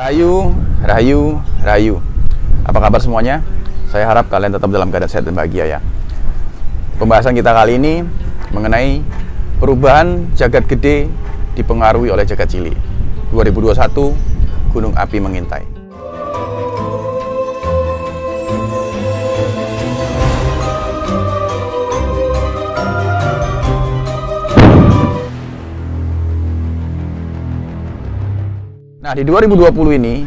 Rahayu, rahayu, rahayu. Apa kabar semuanya? Saya harap kalian tetap dalam keadaan sehat dan bahagia ya. Pembahasan kita kali ini mengenai perubahan jagat gede dipengaruhi oleh jagat cilik. 2021, gunung api mengintai. Nah, di 2020 ini,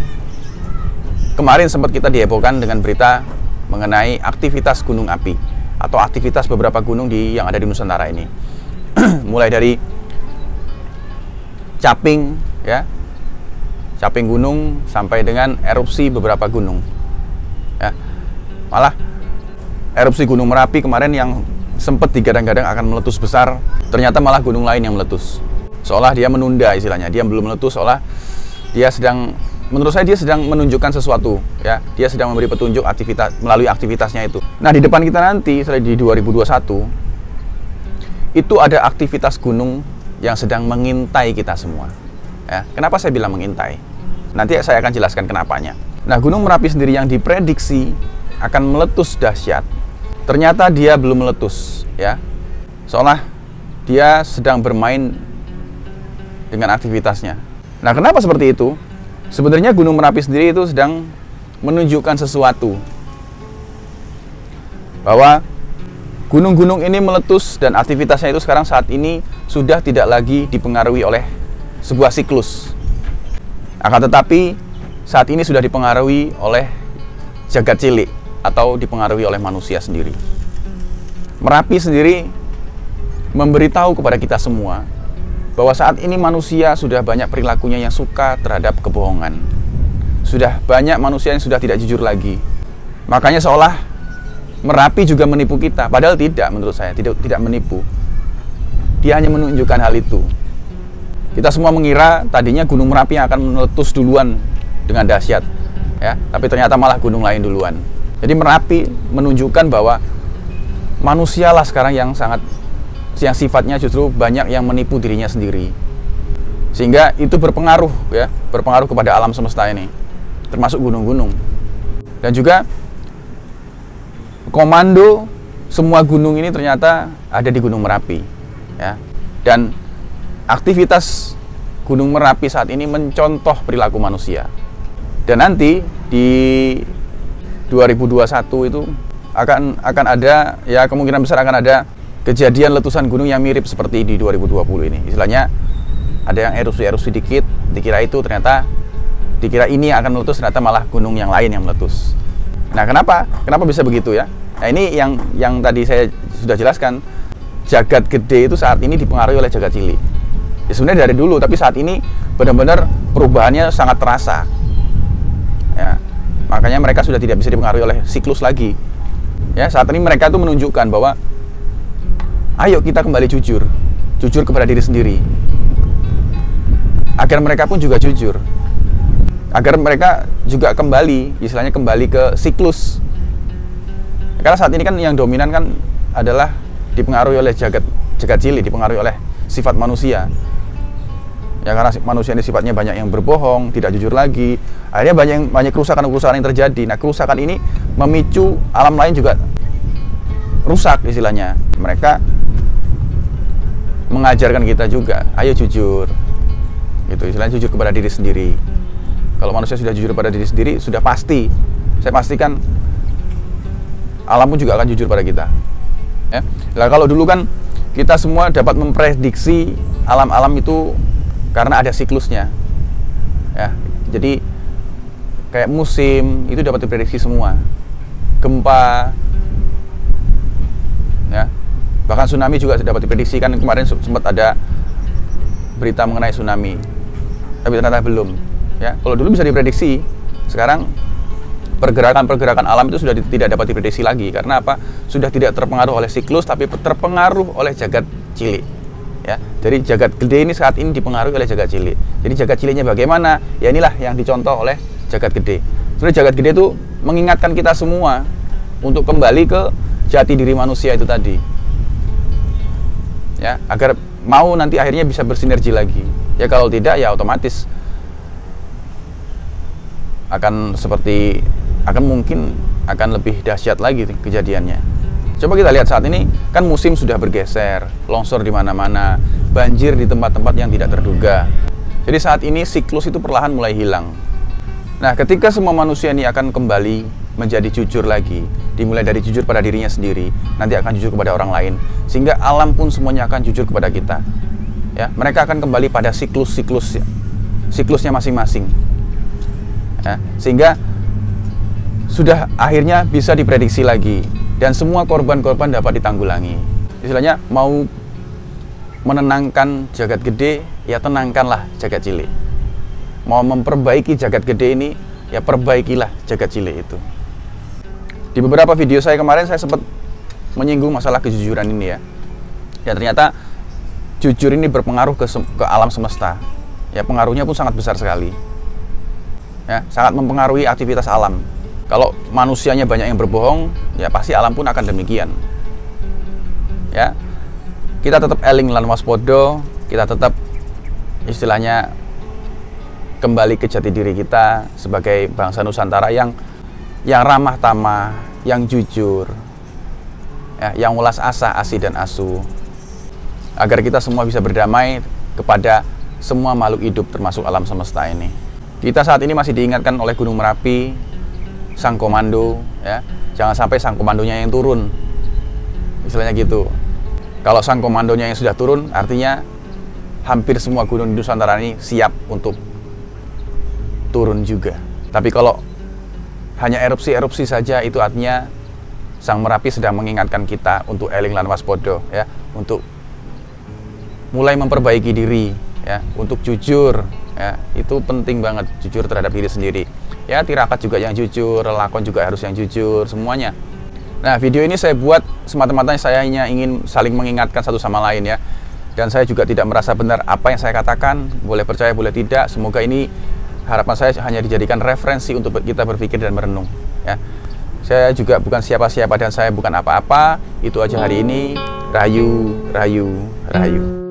kemarin sempat kita dihebohkan dengan berita mengenai aktivitas gunung api atau aktivitas beberapa gunung yang ada di Nusantara ini. Mulai dari caping, ya, caping gunung sampai dengan erupsi beberapa gunung. Ya, malah erupsi Gunung Merapi kemarin yang sempat digadang-gadang akan meletus besar, ternyata malah gunung lain yang meletus. Seolah dia menunda istilahnya, dia belum meletus, seolah dia sedang, menurut saya dia sedang menunjukkan sesuatu, ya. Dia sedang memberi petunjuk aktivitas melalui aktivitasnya itu. Nah, di depan kita nanti, di 2021, itu ada aktivitas gunung yang sedang mengintai kita semua. Ya. Kenapa saya bilang mengintai? Nanti saya akan jelaskan kenapanya. Nah, Gunung Merapi sendiri yang diprediksi akan meletus dahsyat, ternyata dia belum meletus, ya. Seolah dia sedang bermain dengan aktivitasnya. Nah, kenapa seperti itu? Sebenarnya Gunung Merapi sendiri itu sedang menunjukkan sesuatu, bahwa gunung-gunung ini meletus dan aktivitasnya itu sekarang saat ini sudah tidak lagi dipengaruhi oleh sebuah siklus. Akan tetapi saat ini sudah dipengaruhi oleh jagat cilik atau dipengaruhi oleh manusia sendiri. Merapi sendiri memberitahu kepada kita semua bahwa saat ini manusia sudah banyak perilakunya yang suka terhadap kebohongan. Sudah banyak manusia yang sudah tidak jujur lagi. Makanya seolah Merapi juga menipu kita, padahal tidak, menurut saya tidak menipu. Dia hanya menunjukkan hal itu. Kita semua mengira tadinya Gunung Merapi yang akan meletus duluan dengan dahsyat, ya, tapi ternyata malah gunung lain duluan. Jadi Merapi menunjukkan bahwa manusialah sekarang yang sifatnya justru banyak yang menipu dirinya sendiri, sehingga itu berpengaruh, ya, berpengaruh kepada alam semesta ini, termasuk gunung-gunung. Dan juga komando semua gunung ini ternyata ada di Gunung Merapi, ya. Dan aktivitas Gunung Merapi saat ini mencontoh perilaku manusia. Dan nanti di 2021 itu akan ada, ya, kemungkinan besar akan ada kejadian letusan gunung yang mirip seperti di 2020 ini. Istilahnya ada yang erupsi dikit, dikira ini akan meletus, ternyata malah gunung yang lain yang meletus. Nah, kenapa bisa begitu, ya? Nah, ini yang tadi saya sudah jelaskan. Jagat gede itu saat ini dipengaruhi oleh jagat cilik. Ya, sebenarnya dari dulu, tapi saat ini benar-benar perubahannya sangat terasa. Ya, makanya mereka sudah tidak bisa dipengaruhi oleh siklus lagi. Ya, saat ini mereka itu menunjukkan bahwa ayo kita kembali jujur kepada diri sendiri, agar mereka pun juga jujur, agar mereka juga kembali, istilahnya kembali ke siklus. Karena saat ini kan yang dominan kan adalah dipengaruhi oleh jagat cilik, dipengaruhi oleh sifat manusia. Ya, karena manusia ini sifatnya banyak yang berbohong, tidak jujur lagi, akhirnya banyak kerusakan yang terjadi. Nah, kerusakan ini memicu alam lain juga rusak istilahnya. Mereka mengajarkan kita juga, ayo jujur, gitu, istilahnya jujur kepada diri sendiri. Kalau manusia sudah jujur pada diri sendiri, sudah pasti, saya pastikan alam pun juga akan jujur pada kita, ya. Nah, kalau dulu kan kita semua dapat memprediksi alam-alam itu karena ada siklusnya, ya. Jadi kayak musim itu dapat diprediksi semua, gempa, ya. Bahkan tsunami juga dapat diprediksi, kan kemarin sempat ada berita mengenai tsunami, tapi ternyata belum, ya. Kalau dulu bisa diprediksi, sekarang pergerakan alam itu sudah tidak dapat diprediksi lagi. Karena apa? Sudah tidak terpengaruh oleh siklus, tapi terpengaruh oleh jagat cilik, ya. Jadi jagat gede ini saat ini dipengaruhi oleh jagat cilik. Jadi jagat ciliknya bagaimana? Ya, inilah yang dicontoh oleh jagat gede. Sebenarnya jagat gede itu mengingatkan kita semua untuk kembali ke jati diri manusia itu tadi, ya, agar mau nanti akhirnya bisa bersinergi lagi. Ya, kalau tidak, ya otomatis mungkin akan lebih dahsyat lagi kejadiannya. Coba kita lihat saat ini, kan musim sudah bergeser, longsor di mana-mana, banjir di tempat-tempat yang tidak terduga. Jadi saat ini siklus itu perlahan mulai hilang. Nah, ketika semua manusia ini akan kembali menjadi jujur lagi, dimulai dari jujur pada dirinya sendiri, nanti akan jujur kepada orang lain, sehingga alam pun semuanya akan jujur kepada kita. Ya, mereka akan kembali pada siklusnya masing-masing. Ya, sehingga sudah akhirnya bisa diprediksi lagi, dan semua korban-korban dapat ditanggulangi. Istilahnya mau menenangkan jagat gede, ya tenangkanlah jagat cilik. Mau memperbaiki jagat gede ini, ya perbaikilah jagat cilik itu. Di beberapa video saya kemarin, saya sempat menyinggung masalah kejujuran ini ya. Dan ternyata jujur ini berpengaruh ke alam semesta. Ya, pengaruhnya pun sangat besar sekali. Ya, sangat mempengaruhi aktivitas alam. Kalau manusianya banyak yang berbohong, ya pasti alam pun akan demikian. Ya, kita tetap eling lan waspada, kita tetap istilahnya kembali ke jati diri kita sebagai bangsa Nusantara yang ramah tamah, yang jujur, ya, yang ulas asa, asi dan asu, agar kita semua bisa berdamai kepada semua makhluk hidup termasuk alam semesta ini. Kita saat ini masih diingatkan oleh Gunung Merapi, sang komando, ya, jangan sampai sang komandonya yang turun, istilahnya gitu. Kalau sang komandonya yang sudah turun, artinya hampir semua gunung di Nusantara ini siap untuk turun juga. Tapi kalau hanya erupsi-erupsi saja, itu artinya sang Merapi sedang mengingatkan kita untuk eling lan waspada, ya, untuk mulai memperbaiki diri, ya, untuk jujur, ya, itu penting banget, jujur terhadap diri sendiri. Ya, tirakat juga yang jujur, lakon juga harus yang jujur, semuanya. Nah, video ini saya buat semata-mata saya hanya ingin saling mengingatkan satu sama lain, ya. Dan saya juga tidak merasa benar apa yang saya katakan, boleh percaya boleh tidak. Semoga ini, harapan saya hanya dijadikan referensi untuk kita berpikir dan merenung, ya. Saya juga bukan siapa-siapa dan saya bukan apa-apa. Itu aja hari ini. Rahayu, rahayu, rahayu.